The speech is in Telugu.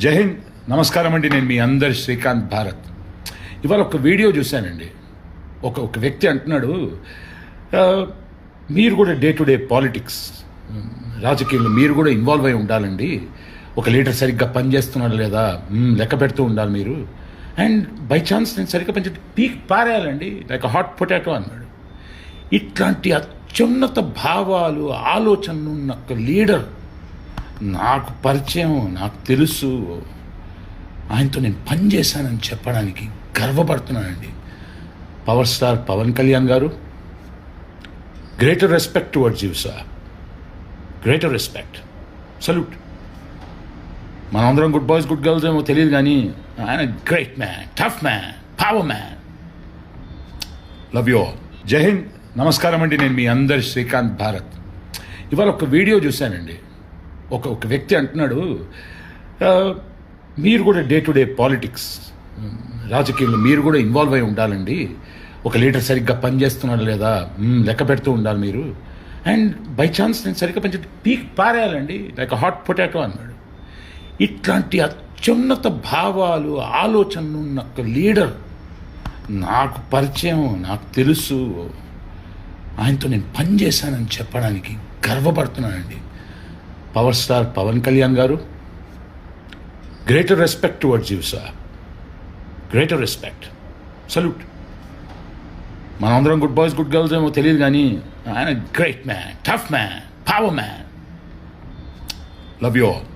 జై హింద్, నమస్కారం అండి. నేను మీ అందరి శ్రీకాంత్ భారత్. ఇవాళ ఒక వీడియో చూశానండి. ఒక వ్యక్తి అంటున్నాడు, మీరు కూడా డే టు డే పాలిటిక్స్, రాజకీయంలో మీరు కూడా ఇన్వాల్వ్ అయి ఉండాలండి. ఒక లీడర్ సరిగ్గా పనిచేస్తున్నాడు లేదా లెక్క పెడుతూ ఉండాలి మీరు. అండ్ బై ఛాన్స్ నేను సరిగ్గా పనిచేస్తే పీక్ పారేయాలండి, లైక్ హాట్ పొటాటో అన్నాడు. ఇట్లాంటి అత్యున్నత భావాలు, ఆలోచనలు ఉన్న ఒక లీడర్ నాకు పరిచయం, నాకు తెలుసు, ఆయనతో నేను పనిచేశానని చెప్పడానికి గర్వపడుతున్నానండి. పవర్ స్టార్ పవన్ కళ్యాణ్ గారు, greater respect towards you sir, greater respect, salute. మనందరం గుడ్ బాయ్స్ గుడ్ గర్ల్స్ ఏమో తెలియదు, కానీ ఆయన great man, tough man, power man. Love you all. జై హింద్, నమస్కారం అండి. నేను మీ అందరి శ్రీకాంత్ భారత్. ఇవాళ ఒక వీడియో చూశానండి. ఒక వ్యక్తి అంటున్నాడు, మీరు కూడా డే టు డే పాలిటిక్స్, రాజకీయంలో మీరు కూడా ఇన్వాల్వ్ అయి ఉండాలండి. ఒక లీడర్ సరిగ్గా పనిచేస్తున్నాడు లేదా లెక్క పెడుతూ ఉండాలి మీరు. అండ్ బై ఛాన్స్ నేను సరిగ్గా పనిచేస్తే పీక్ పారేయాలండి, లైక్ హాట్ పొటాటో అన్నాడు. ఇట్లాంటి అత్యున్నత భావాలు, ఆలోచనలు ఉన్న ఒక లీడర్ నాకు పరిచయం, నాకు తెలుసు, ఆయనతో నేను పనిచేశానని చెప్పడానికి గర్వపడుతున్నానండి. పవర్ స్టార్ పవన్ కళ్యాణ్ గారు, greater respect towards you sir, greater respect, salute. మనందరం గుడ్ బాయ్స్ గుడ్ గర్ల్స్ ఏమో తెలియదు, కానీ ఆయన great man, tough man, power man. Love you all.